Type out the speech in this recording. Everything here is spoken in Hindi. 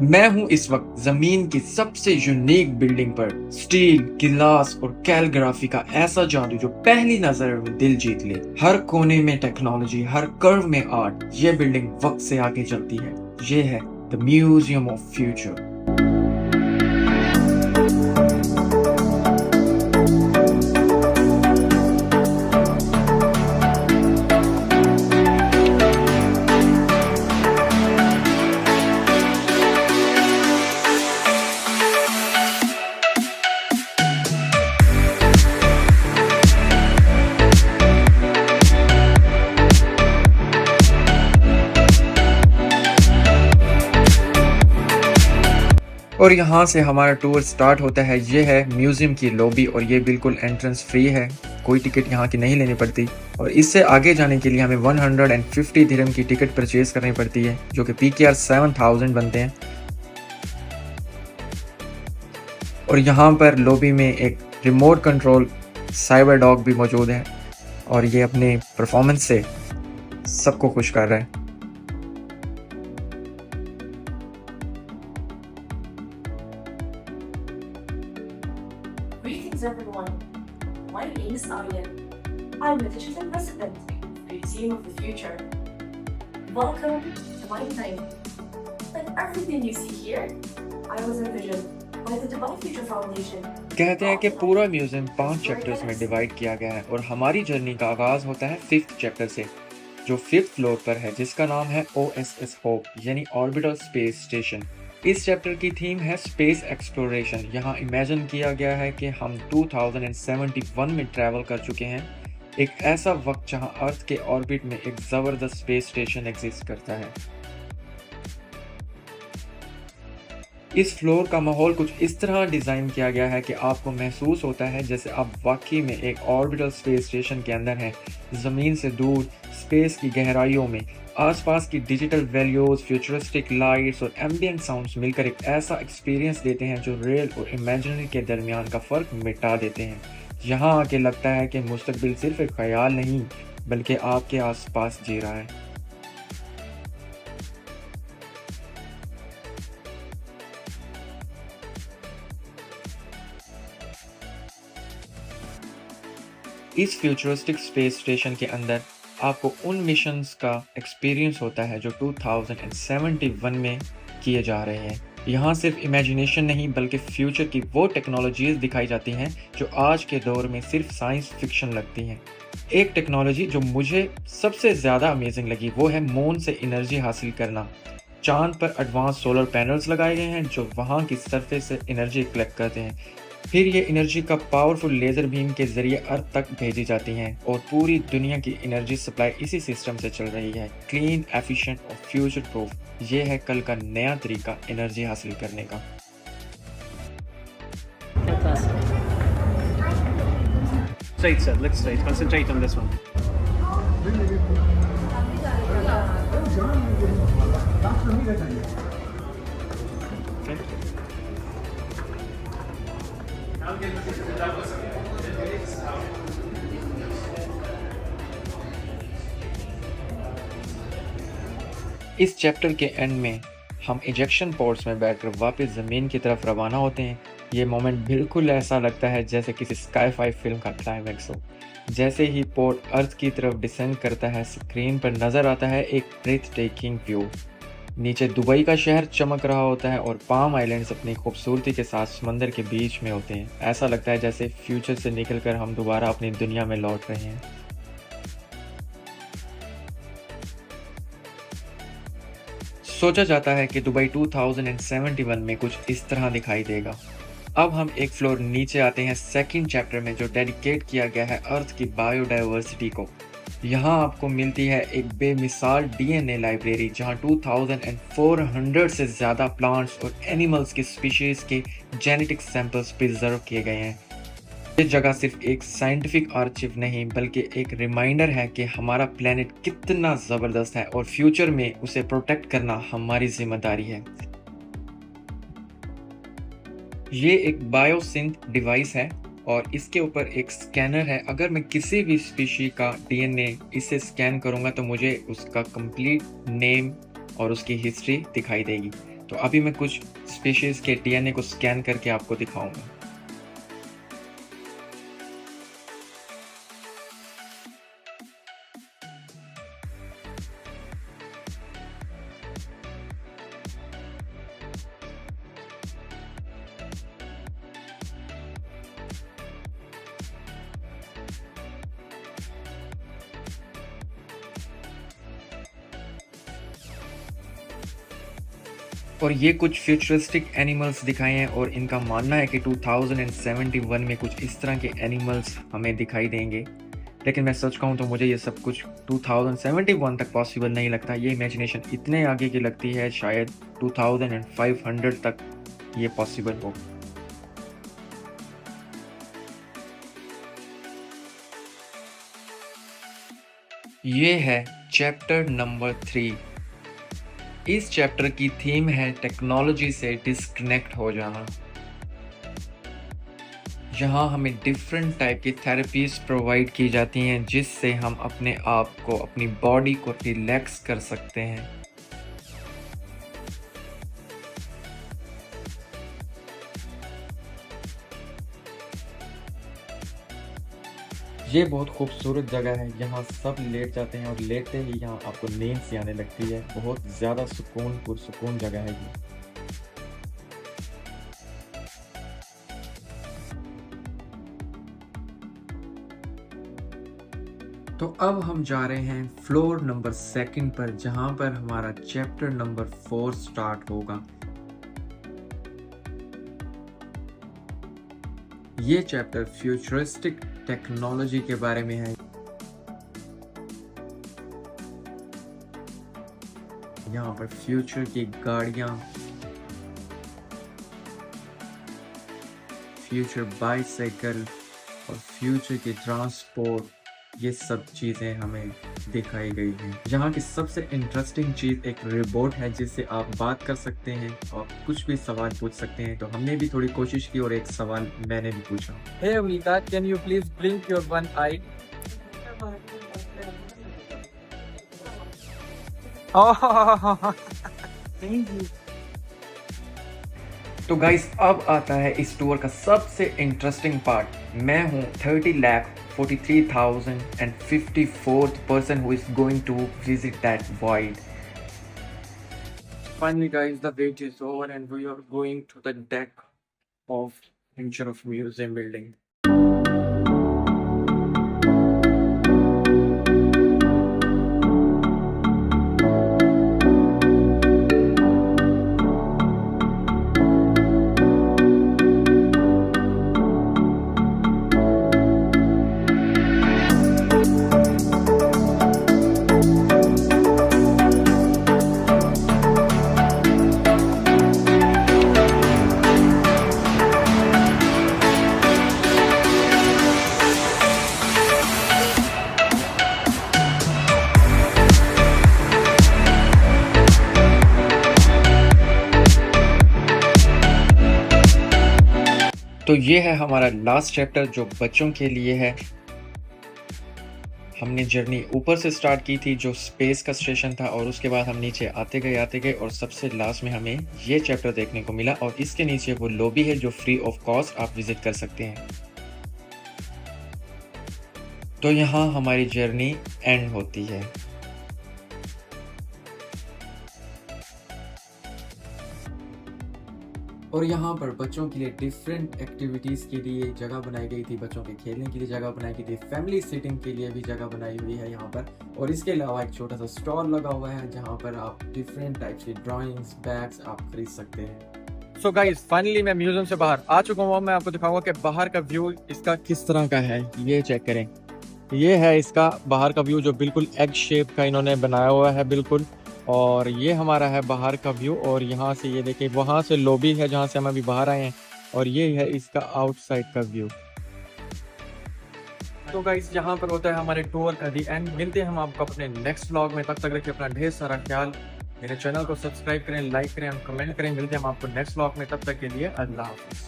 मैं हूं इस वक्त जमीन की सबसे यूनिक बिल्डिंग पर। स्टील, गिलास और कैलग्राफी का ऐसा जादू जो पहली नजर में दिल जीत ले। हर कोने में टेक्नोलॉजी, हर कर्व में आर्ट। ये बिल्डिंग वक्त से आगे चलती है। ये है द म्यूजियम ऑफ फ्यूचर। और यहाँ से हमारा टूर स्टार्ट होता है। ये है म्यूजियम की लॉबी और ये बिल्कुल एंट्रेंस फ्री है। कोई टिकट यहाँ की नहीं लेनी पड़ती। और इससे आगे जाने के लिए हमें 150 दिरहम की टिकट परचेज करनी पड़ती है, जो कि PKR 7000 बनते हैं। और यहाँ पर लॉबी में एक रिमोट कंट्रोल साइबर डॉग भी मौजूद है और ये अपने परफॉर्मेंस से सबको खुश कर रहा है। Greetings everyone. My name is Aryan. I'm the digital president of the Museum of the Future. Welcome to my time. Like everything you see here, I was envisioned by the Dubai Future Foundation. कहते हैं कि पूरा म्यूजियम 5 चैप्टर्स में डिवाइड किया गया है और हमारी जर्नी का आगाज होता है 5th चैप्टर से, जो 5th फ्लोर पर है, जिसका नाम है OSS होप यानी ऑर्बिटल स्पेस स्टेशन। इस चैप्टर की थीम है स्पेस एक्सप्लोरेशन। यहाँ इमेजिन किया गया है कि हम 2071 में ट्रैवल कर चुके हैं, एक ऐसा वक्त जहाँ अर्थ के ऑर्बिट में एक ज़बरदस्त स्पेस स्टेशन एग्जिस्ट करता है। इस फ्लोर का माहौल कुछ इस तरह डिज़ाइन किया गया है कि आपको महसूस होता है जैसे आप वाकई में एक ऑर्बिटल स्पेस स्टेशन के अंदर हैं, ज़मीन से दूर स्पेस की गहराइयों में। आसपास की डिजिटल वैल्यूज, फ्यूचरिस्टिक लाइट्स और एम्बिएंट साउंड्स मिलकर एक ऐसा एक्सपीरियंस देते हैं जो रियल और इमेजिनरी के दरमियान का फ़र्क मिटा देते हैं। यहाँ आके लगता है कि मुस्तकबिल सिर्फ एक ख्याल नहीं बल्कि आपके आसपास जी रहा है। इस फ्यूचरिस्टिक स्पेस स्टेशन के अंदर आपको उन मिशंस का एक्सपीरियंस होता है जो 2071 में किए जा रहे हैं। यहाँ सिर्फ इमेजिनेशन नहीं बल्कि फ्यूचर की वो टेक्नोलॉजीज दिखाई जाती हैं जो आज के दौर में सिर्फ साइंस फिक्शन लगती हैं। एक टेक्नोलॉजी जो मुझे सबसे ज़्यादा अमेजिंग लगी वो है मून से एनर्जी हासिल करना। चांद पर एडवांस सोलर पैनल्स लगाए गए हैं जो वहाँ की सरफेस से एनर्जी कलेक्ट करते हैं। फिर ये एनर्जी का पावरफुल लेज़र बीम के ज़रिए अर्थ तक भेजी जाती हैं और पूरी दुनिया की एनर्जी सप्लाई इसी सिस्टम से चल रही है। क्लीन, एफिशिएंट और फ्यूचर प्रूफ। ये है कल का नया तरीका एनर्जी हासिल करने का। Straight, sir. Look straight. Concentrate on this one. Okay. इस चैप्टर के एंड में हम इजेक्शन पोर्ट्स में बैठकर वापस ज़मीन की तरफ रवाना होते हैं। ये मोमेंट बिल्कुल ऐसा लगता है जैसे किसी स्काई-फाई फिल्म का क्लाइमैक्स हो। जैसे ही पोर्ट अर्थ की तरफ डिसेंड करता है, स्क्रीन पर नज़र आता है एक ब्रेथ टेकिंग व्यू। नीचे दुबई का शहर चमक रहा होता है और पाम आइलैंड्स अपनी खूबसूरती के साथ समंदर के बीच में होते हैं। ऐसा लगता है जैसे फ्यूचर से निकलकर हम दोबारा अपनी दुनिया में लौट रहे हैं। सोचा जाता है कि दुबई 2071 में कुछ इस तरह दिखाई देगा। अब हम एक फ्लोर नीचे आते हैं सेकंड चैप्टर में, जो डेडिकेट किया गया है अर्थ की बायोडाइवर्सिटी को। यहाँ आपको मिलती है एक बेमिसाल DNA लाइब्रेरी जहाँ 2400 से ज़्यादा प्लांट्स और एनिमल्स की स्पीशीज़ के जेनेटिक सैंपल्स प्रिजर्व किए गए हैं। ये जगह सिर्फ एक साइंटिफिक आर्चिव नहीं बल्कि एक रिमाइंडर है कि हमारा प्लेनेट कितना ज़बरदस्त है और फ्यूचर में उसे प्रोटेक्ट करना हमारी जिम्मेदारी है। ये एक बायोसिंथ डिवाइस है और इसके ऊपर एक स्कैनर है। अगर मैं किसी भी स्पीशी का DNA इसे स्कैन करूंगा तो मुझे उसका कंप्लीट नेम और उसकी हिस्ट्री दिखाई देगी। तो अभी मैं कुछ स्पीशीज़ के डीएनए को स्कैन करके आपको दिखाऊँगा। और ये कुछ फ्यूचरिस्टिक एनिमल्स दिखाए हैं और इनका मानना है कि 2071 में कुछ इस तरह के एनिमल्स हमें दिखाई देंगे। लेकिन मैं सच कहूँ तो मुझे ये सब कुछ 2071 तक पॉसिबल नहीं लगता। ये इमेजिनेशन इतने आगे की लगती है, शायद 2500 तक ये पॉसिबल हो। ये है चैप्टर नंबर 3। इस चैप्टर की थीम है टेक्नोलॉजी से डिस्कनेक्ट हो जाना। यहाँ हमें डिफरेंट टाइप की थेरेपीज प्रोवाइड की जाती हैं जिससे हम अपने आप को, अपनी बॉडी को रिलैक्स कर सकते हैं। ये बहुत खूबसूरत जगह है, यहाँ सब लेट जाते हैं और लेटते ही यहाँ आपको नींद सी आने लगती है। बहुत ज़्यादा सुकून जगह है ये। तो अब हम जा रहे हैं फ्लोर नंबर 2 पर, जहाँ पर हमारा चैप्टर नंबर 4 स्टार्ट होगा। ये चैप्टर फ्यूचरिस्टिक टेक्नोलॉजी के बारे में है। यहाँ पर फ्यूचर की गाड़ियाँ, फ्यूचर बाइसाइकिल और फ्यूचर की ट्रांसपोर्ट, ये सब चीज़ें हमें दिखाई गई हैं। यहाँ की सबसे इंटरेस्टिंग चीज़ एक रोबोट है जिससे आप बात कर सकते हैं और कुछ भी सवाल पूछ सकते हैं। तो हमने भी थोड़ी कोशिश की और एक सवाल मैंने भी पूछा। Hey Amrita, can you please blink your one eye? Oh, thank you. तो गाइस अब आता है इस टूर का सबसे इंटरेस्टिंग पार्ट। मैं हूँ 30,43,054th person who is going to visit that void. Finally guys, the wait is over and we are going to the deck of Future of Museum building. तो ये है हमारा लास्ट चैप्टर जो बच्चों के लिए है। हमने जर्नी ऊपर से स्टार्ट की थी जो स्पेस का स्टेशन था, और उसके बाद हम नीचे आते गए और सबसे लास्ट में हमें ये चैप्टर देखने को मिला। और इसके नीचे वो लॉबी है जो फ्री ऑफ कॉस्ट आप विजिट कर सकते हैं। तो यहाँ हमारी जर्नी एंड होती है। और यहाँ पर बच्चों के लिए डिफरेंट एक्टिविटीज़ के लिए जगह बनाई गई थी, बच्चों के खेलने के लिए जगह बनाई गई थी, फैमिली सिटिंग के लिए भी जगह बनाई हुई है यहाँ पर। और इसके अलावा एक छोटा सा स्टॉल लगा हुआ है जहाँ पर आप डिफरेंट टाइप्स की ड्राइंग्स, बैग्स आप खरीद सकते हैं। So guys, फाइनली मैं म्यूजियम से बाहर आ चुका हूँ। मैं आपको दिखाऊंगा कि बाहर का व्यू इसका किस तरह का है, ये चेक करें। ये है इसका बाहर का व्यू जो बिल्कुल एग शेप का इन्होंने बनाया हुआ है बिल्कुल। और ये हमारा है बाहर का व्यू। और यहाँ से ये देखिए, वहाँ से लॉबी है जहाँ से हम अभी बाहर आए हैं, और ये है इसका आउटसाइड का व्यू। तो गाइस, यहाँ पर होता है हमारे टूर का दी एंड। मिलते हैं हम आपको अपने नेक्स्ट व्लॉग में। तब तक रखिए अपना ढेर सारा ख्याल। मेरे चैनल को सब्सक्राइब करें, लाइक करें और कमेंट करें। मिलते हैं हम आपको नेक्स्ट व्लॉग में। तब तक के लिए अल्लाह हाफिज़।